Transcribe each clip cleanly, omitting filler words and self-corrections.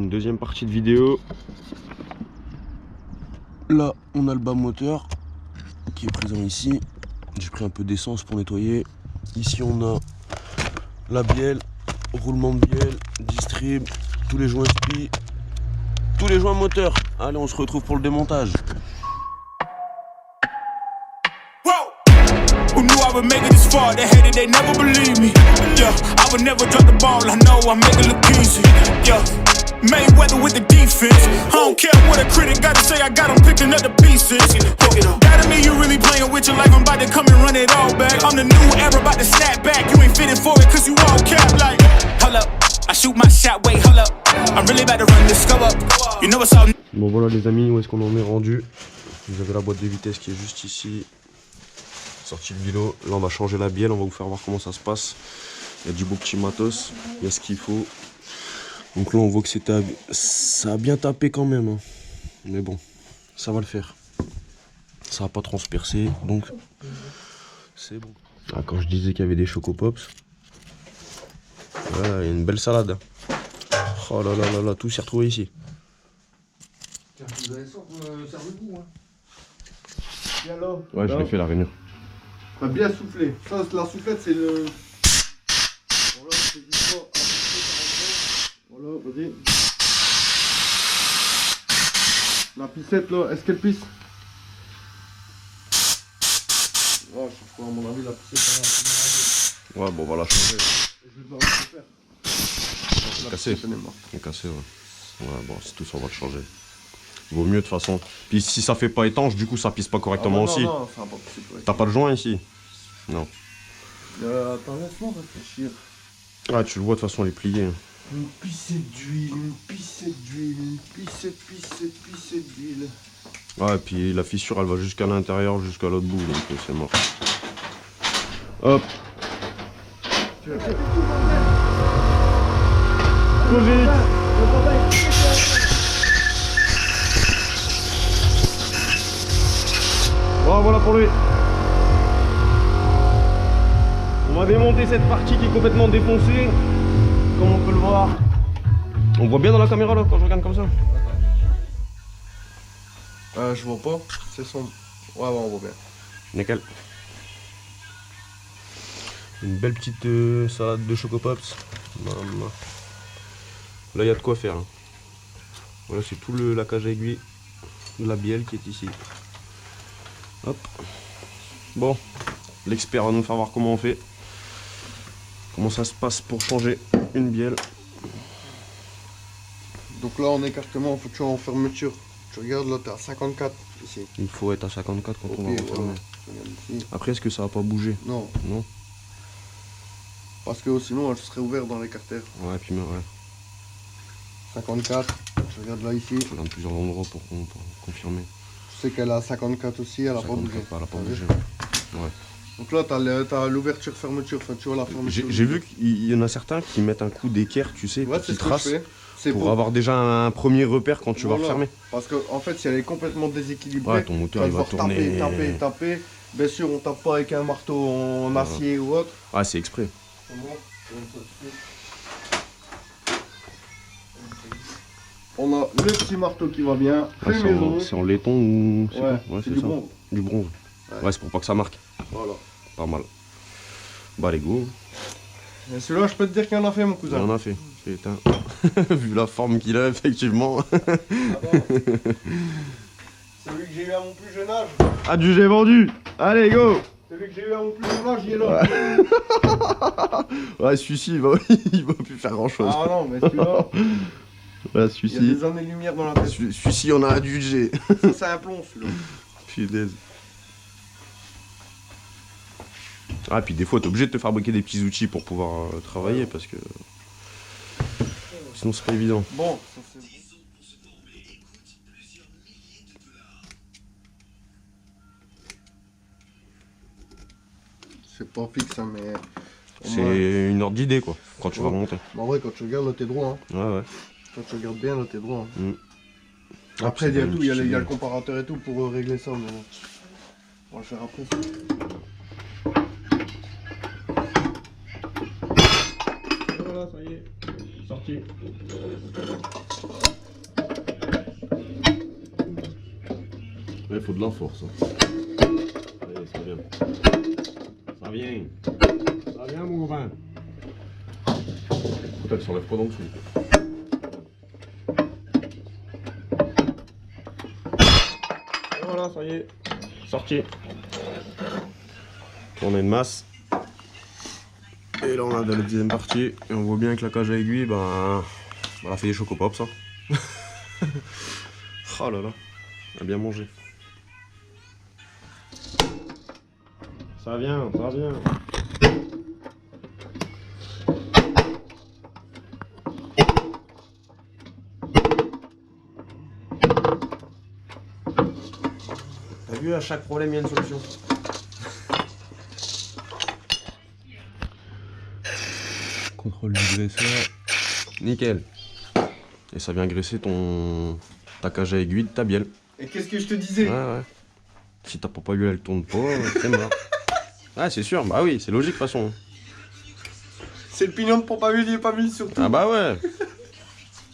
Bam, deuxième partie de vidéo. Là, on a le bas moteur qui est présent ici. J'ai pris un peu d'essence pour nettoyer. Ici, on a la bielle, roulement de bielle, distrib, tous les joints SPI, tous les joints moteurs. Allez, on se retrouve pour le démontage. Who knew I would make it this far? They hated, they never believe me. Yeah, I would never drop the ball. I know I make it look easy. Yeah, Mayweather with the defense. I don't care what a critic got to say. I got them picking up the pieces. That to me, you really playing with your life. I'm about to come and run it all back. I'm the new era, about to snap back. You ain't fitting for it, cause you all cap like. Hold up, I shoot my shot. Wait, hold up. I'm really about to run this go up. You know what's up. Bon voilà les amis, où est-ce qu'on en est rendu? Vous avez la boîte de vitesse qui est juste ici. Sorti le vélo, là on va changer la bielle, on va vous faire voir comment ça se passe. Il y a du beau petit matos, il y a ce qu'il faut. Donc là on voit que ça a bien tapé quand même, hein. Mais bon, ça va le faire. Ça va pas transpercer, donc c'est bon. Ah, quand je disais qu'il y avait des Choco Pops, voilà, il y a une belle salade. Oh là là là là, tout s'est retrouvé ici. Vous avez ça pour servez-vous, hein. Viens là. Ouais, je l'ai fait la réunion. On va bien souffler. Ça, la soufflette, c'est le. Voilà, c'est du poids. Voilà, vas-y. La pissette là, est-ce qu'elle pisse? Ouais, je crois, à mon avis, la pissette, elle a un peu. Ouais, bon, on va la changer. Je vais devoir le faire. C'est cassé. C'est cassé, ouais. Ouais, bon, c'est tout ça, on va le changer. Vaut mieux de toute façon. Puis si ça fait pas étanche, du coup ça pisse pas correctement aussi. Non, ça va pas pisser. T'as pas de joint ici? Non. Attends, laisse-moi réfléchir. Ah, tu le vois de toute façon, elle est pliée. Une pissette d'huile, une pissette d'huile, une pissette d'huile. Ouais, et puis la fissure elle va jusqu'à l'intérieur, jusqu'à l'autre bout, donc c'est mort. Hop. Trop vite. Oh, voilà pour lui. On va démonter cette partie qui est complètement défoncée, comme on peut le voir. On voit bien dans la caméra là quand je regarde comme ça. Je vois pas, c'est sombre. Ouais, on voit bien. Nickel. Une belle petite salade de Choco Pops. Là il y a de quoi faire. Hein. Voilà, c'est tout la cage à aiguille de la bielle qui est ici. Hop. Bon, l'expert va nous faire voir comment on fait. Comment ça se passe pour changer une bielle. Donc là en écartement, faut toujours en fermeture. Tu regardes là, t'es à 54 ici. Il faut être à 54 quand on va refermer. Ici. Après, est-ce que ça va pas bouger? Non. Non. Parce que sinon elle serait ouverte dans l'écarteur. Ouais, puis ouais. 54, je regarde là ici. Je regarde plusieurs endroits pour confirmer. Je sais qu'elle a 54 aussi, elle a pas bougé. Elle a pas bougé. Ouais. Donc là t'as l'ouverture fermeture, enfin tu vois la fermeture. J'ai vu qu'il y en a certains qui mettent un coup d'équerre, tu sais, Ouais, qui c'est ce que tracent je fais. C'est pour avoir déjà un premier repère quand tu vas refermer. Parce que en fait si elle est complètement déséquilibrée, Ouais, ton moteur il va tourner. taper. Bien sûr on tape pas avec un marteau en acier ou autre. Ah, c'est exprès. On a le petit marteau qui va bien, Ah, c'est en laiton ou... Ouais, c'est du bronze. Du bronze. Ouais, c'est pour pas que ça marque. Voilà. Pas mal. Bah, les go. Et celui-là, je peux te dire qu'il en a fait, mon cousin. Il en a fait. Putain. Vu la forme qu'il a, effectivement. Celui que j'ai eu à mon plus jeune âge. Ah, du j'ai vendu. Allez, go. Celui que j'ai eu à mon plus jeune âge, il est là. Ouais, celui-ci, il va plus faire grand-chose. Ah non, mais celui-là, Ouais, il y a celui-ci. des années-lumière dans la tête. Celui-ci, on a un du G. Ça, c'est un plomb, celui-là. Punaise. Ah, puis des fois, t'es obligé de te fabriquer des petits outils pour pouvoir travailler parce que sinon, c'est pas évident. Bon, ça c'est... C'est pas fixe, hein, mais... C'est une ordre d'idée, quoi, quand tu vas remonter. Bah ouais, quand tu regardes, là, t'es droit. Hein. Ouais, ouais. Quand tu regardes bien, là, t'es droit. Hein. Mm. Après, il y a tout, il y a le le comparateur et tout pour régler ça, mais bon. On va le faire après. Voilà, ça y est. Sorti. Il faut de la force. Hein. Allez, ça vient. Ça vient. Ça vient, mon copain. Écoute, elle s'enlève pas dans le dessous. Et voilà, ça y est. Sorti. On a une masse. Et là, on a la deuxième partie. Et on voit bien que la cage à aiguille, ben, elle a fait des chocopops, ça. Oh là là. Elle a bien mangé. Ça vient, ça vient. T'as vu, à chaque problème, il y a une solution. Contrôle du graisseur. Nickel. Et ça vient graisser ta cage à aiguille de ta bielle. Et qu'est-ce que je te disais? Ouais. Si ta pompe à huile elle tourne pas, c'est mort. Ouais, c'est sûr, bah oui, c'est logique de toute façon. C'est le pignon de pompe à huile, il est pas mis surtout. Ah bah ouais.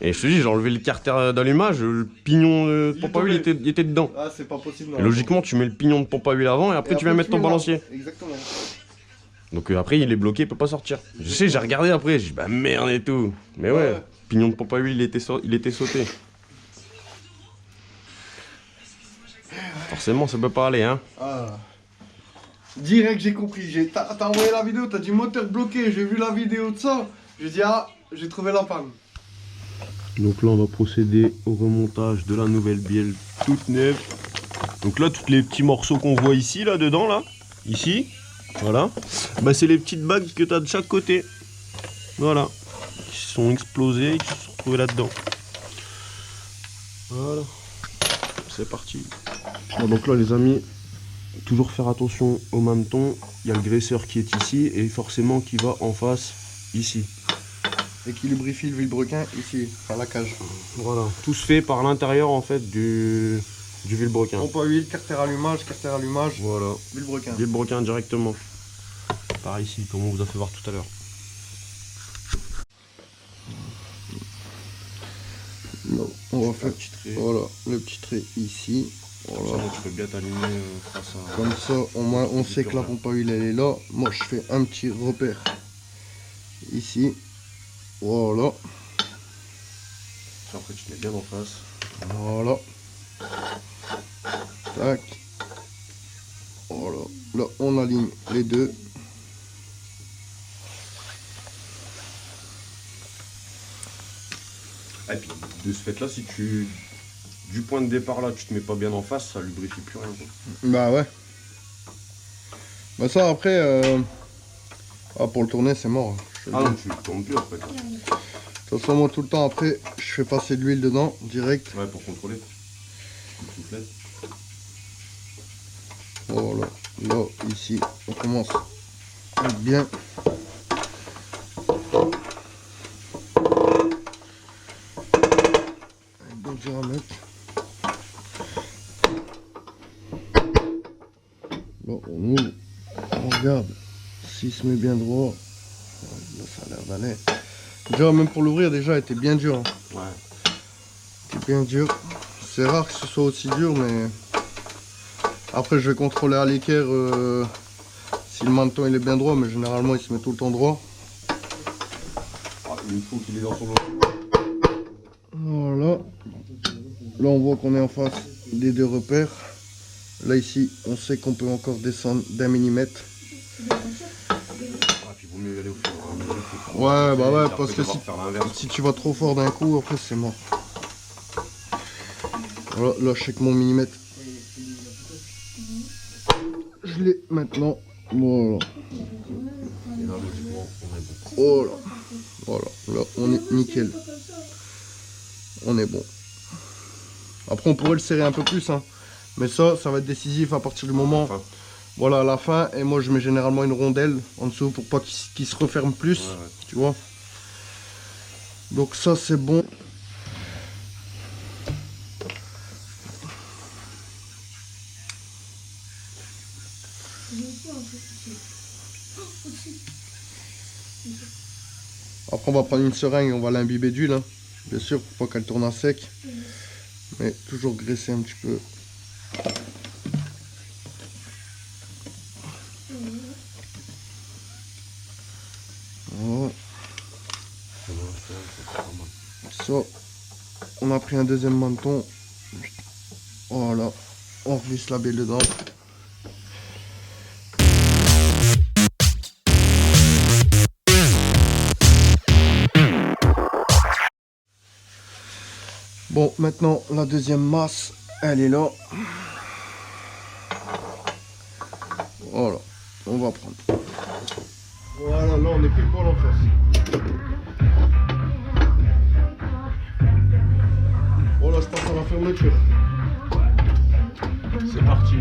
Et je te dis, j'ai enlevé le carter d'allumage, le pignon de pompe à huile il était dedans. Ah, c'est pas possible. Et logiquement, tu mets le pignon de pompe à huile avant et après tu viens mettre ton balancier. Exactement. Donc après, il est bloqué, il peut pas sortir. Je sais, j'ai regardé après, j'ai dit bah merde et tout. Mais ouais, pignon de pompe à huile, il était sauté. Forcément, ça peut pas aller, hein. Ah. Direct, j'ai compris. T'as envoyé la vidéo, t'as dit moteur bloqué. J'ai vu la vidéo de ça. J'ai dit, ah, j'ai trouvé la panne. Donc là, on va procéder au remontage de la nouvelle bielle toute neuve. Donc là, tous les petits morceaux qu'on voit ici, là, dedans, là, ici, voilà. Bah, c'est les petites bagues que t'as de chaque côté. Voilà. Qui sont explosées et qui se sont retrouvées là-dedans. Voilà. C'est parti. Bon, donc là, les amis, toujours faire attention au mameton. Il y a le graisseur qui est ici et forcément qui va en face, ici. Et qui lubrifie le vilebrequin ici, enfin la cage. Voilà. Tout se fait par l'intérieur, en fait, du vilebrequin. Pompe à huile, carter allumage, Voilà. vilebrequin. Vilebrequin directement. Par ici, comme on vous a fait voir tout à l'heure. On va faire petit trait. voilà, le petit trait ici. Voilà. Tu peux bien t'aligner face à... Comme ça, au moins on sait que la pompe à huile elle est là. Moi je fais un petit repère ici. Voilà. Après tu te mets bien en face. Voilà. Tac. Voilà. Là on aligne les deux. Et puis de ce fait là, si tu... Du point de départ là, tu te mets pas bien en face, ça lubrifie plus rien. Quoi. Bah ouais. Bah ça après, pour le tourner c'est mort. Ah non, tu le tournes plus après. De toute façon moi tout le temps après, je fais passer de l'huile dedans, direct. Ouais, pour contrôler. Soufflette. Voilà. Là, ici, on commence bien. Bon dur à mettre. Bon, on ouvre, on regarde s'il se met bien droit. Là, ça a l'air d'aller. Déjà, même pour l'ouvrir, déjà, elle était bien dur. Hein. Ouais. C'était bien dur. C'est rare que ce soit aussi dur, mais après, je vais contrôler à l'équerre si le mameton il est bien droit, mais généralement, il se met tout le temps droit. Ah, il faut qu'il est dans son lot. Voilà. Là, on voit qu'on est en face des deux repères. Là, ici, on sait qu'on peut encore descendre d'1 millimètre. Ah, puis vaut mieux y aller au fur et à mesure. Ouais, bah ouais, Après, parce que devoir faire l'inverse. si tu vas trop fort d'un coup, après, c'est mort. Voilà, là, je sais que mon millimètre, je l'ai maintenant. Voilà. Et là, logiquement, on est bon. Voilà. Voilà. Là, on est nickel. On est bon. Après, on pourrait le serrer un peu plus, hein. Mais ça va être décisif à partir du moment, Enfin, voilà, à la fin. Et moi, je mets généralement une rondelle en dessous pour pas qu'il se referme plus, ouais. tu vois. Donc ça, c'est bon. Après on va prendre une seringue et on va l'imbiber d'huile, hein. Bien sûr, pour pas qu'elle tourne à sec. Mais toujours graisser un petit peu. Voilà. Ça, on a pris un deuxième menton. Voilà, on glisse la bille dedans. Bon, maintenant la deuxième masse, elle est là. Voilà, on va prendre. Voilà, là on est pile poil en face. Voilà, je passe à la fermeture. C'est parti.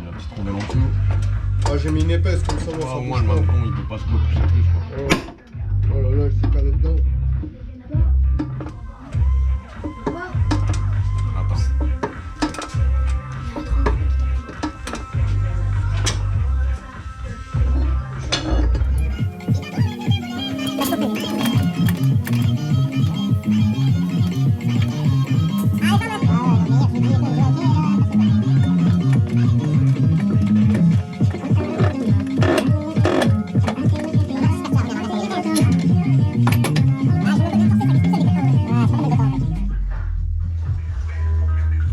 La petite rondelle en dessous. Ah, j'ai mis une épaisse comme ça, moi, Ah, ça au moins bouge le pas. menton il peut pas se repousser plus quoi. Ouais. Oh là là, elle s'est carrée dedans. Attends.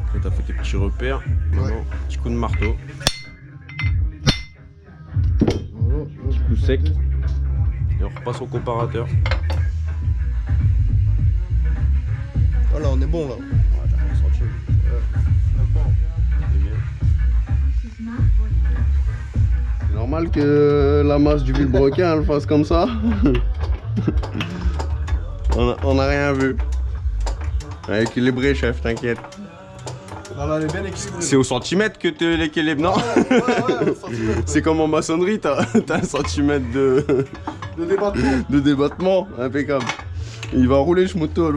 Après t'as fait tes petits repères. Maintenant, petit coup de marteau. Voilà, Petit coup sec. Et on repasse au comparateur. voilà, on est bon là. Ouais, t'as rien senti. C'est bien. C'est normal que la masse du vilebrequin elle fasse comme ça. on a rien vu. Équilibré, chef, t'inquiète. Là, là, elle est bien équilibrée. C'est au centimètre que tu l'équilibres, non? Ouais, C'est comme en maçonnerie, t'as un centimètre de débattement. de débattement, impeccable. Il va rouler ce moto, elle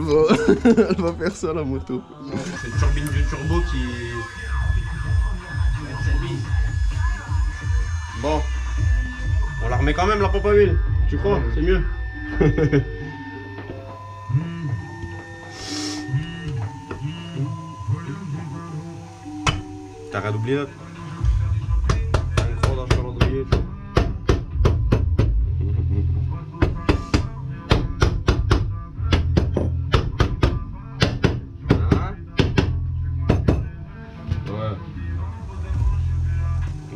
va faire ça la moto. C'est une turbine du turbo qui. Bon. On la remet quand même la pompe à huile. Tu crois? C'est mieux. T'as rien oublié là? T'as une croix dans le calendrier, tu vois.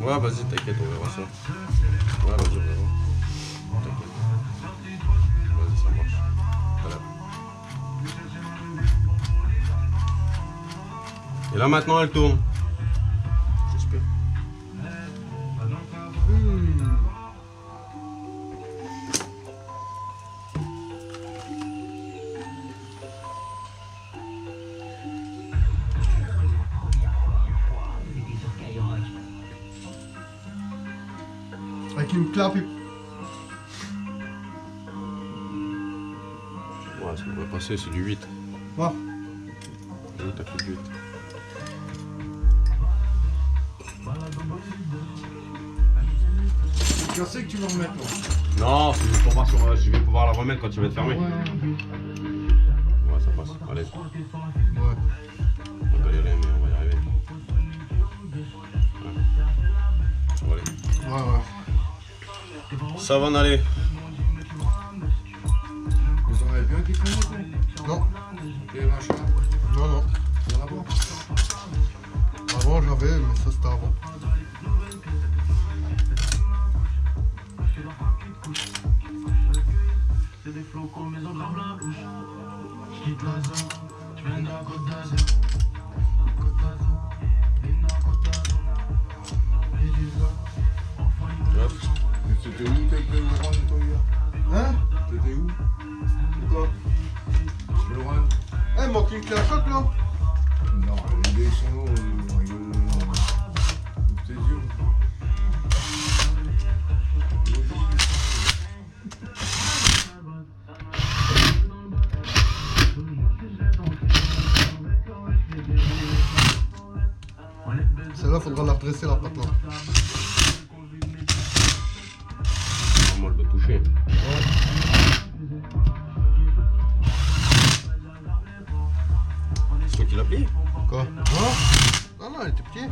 Ouais, vas-y, t'inquiète, on verra ça. Ouais, vas-y, on verra. T'inquiète. Vas-y, ça marche. Voilà. Et là, maintenant, elle tourne. J'espère. Avec une clap. Ouais, ça devrait passer, c'est du 8. Ah. Oui, t'as fait du 8. Je sais que tu vas remettre là. Non, c'est juste pour voir si je vais pouvoir la remettre quand tu vas être fermé. Ouais, ça passe. Allez. Ouais. On va galérer, mais on va y arriver. Ouais. Allez. Ouais. Ça va en aller. Vous en avez bien qui traînent ou Non. les machins? Non, non. Rien à voir. Avant j'avais, mais ça c'était avant. Hop. C'était où t'étais Laurent toi hier? Hein? T'étais où? Quoi? Laurent? Eh, manque une clé à choc là? Non, les dés sont hauts, on rigole. Ouvre tes yeux. Celle-là, faudra la redresser la patte là. Moi, je dois toucher. C'est toi qui l'as plié? Quoi? Non, elle était pliée.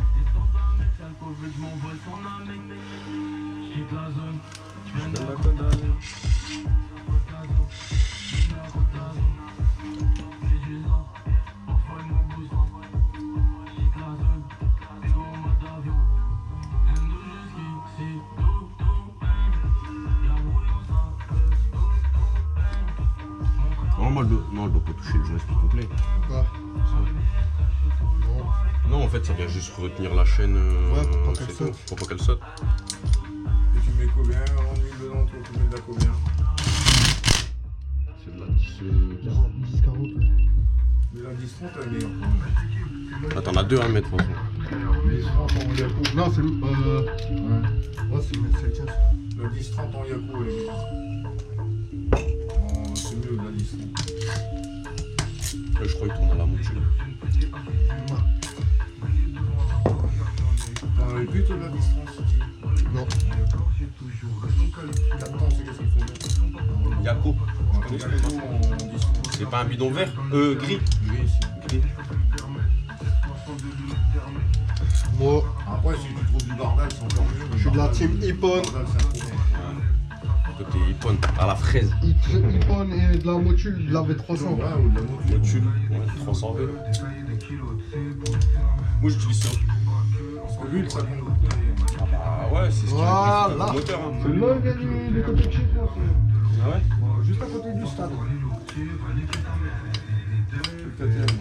Non, elle doit pas toucher le joint complet. Quoi? Non, en fait, ça vient juste retenir la chaîne. Ouais, pour pas qu'elle c'est saute. tout, pour pas qu'elle saute. Et tu mets combien en huile dedans, toi, tu mets de la combien? C'est de la 10, 10-40. De la 10-30, elle est meilleure. Ah, t'en as deux à mettre, de toute façon. 10-30 en Yaku. Non, c'est. Ouais. Ouais, c'est le tien. La 10-30 en Yaku, elle est meilleure. C'est mieux la 10-30. Je crois qu'il tourne à la mouture. T'en avais plus, toi, de la 10-30? Non. 4 ans, c'est qu'est-ce qu'il faut mettre? Yako. Yaku en 10-30. C'est pas un bidon vert? Gris. Gris ici. Gris. Moi, Après, si tu trouves du bardal, c'est encore mieux. je suis de la team Ippon. Bardal, c'est un problème. Côté Ippon, à la fraise. Ippon et de la Motul, de la V300. Ouais, ou de la moto. Module, ouais, 300 V. Moi j'utilise ça. Parce que l'huile, ça compte beaucoup. Ah ouais, c'est ce qui Voilà. le moteur. Hein. C'est là, il y a du côté de chez toi. Ah ouais? Juste à côté du stade. Le KTM.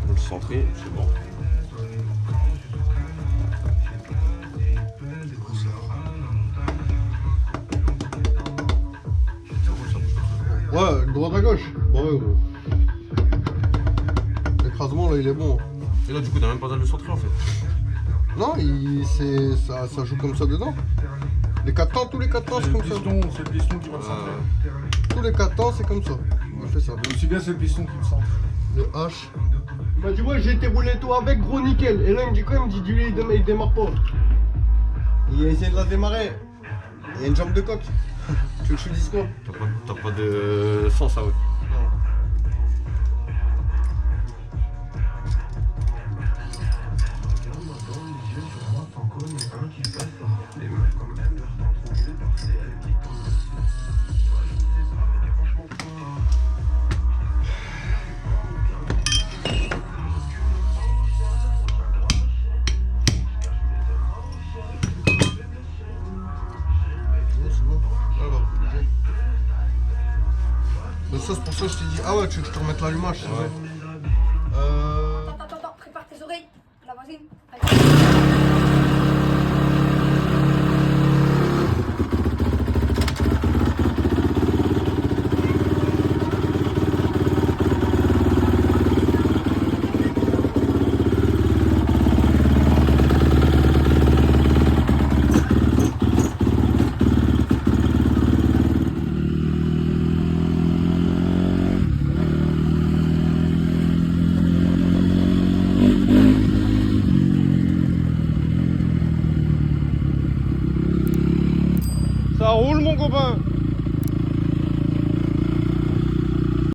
Pour le centrer, c'est bon. Ouais, droite à gauche. Ouais, gros. L'écrasement là, il est bon. Et là, du coup, t'as même pas besoin de le centrer en fait. Non, ça joue comme ça dedans. Les 4 temps, tous les 4 temps, c'est comme ça. C'est le piston qui va le centrer. Tous les 4 temps, c'est comme ça. On fait ça. Mais aussi bien, c'est le piston qui le centre. Le H. Il m'a dit, ouais, j'ai été roulé tout avec, gros nickel. Et là, il me dit quoi? Il me dit, du lait, il démarre pas. Il a essayé de la démarrer. Il y a une jambe de coque. Tu veux que je te dise quoi? T'as pas de sens à eux. Ça, c'est pour ça que je t'ai dit, ah ouais, tu veux que je te remette l'allumage, c'est vrai. Attends, prépare tes oreilles. La voisine. Allez. Ça roule, mon copain.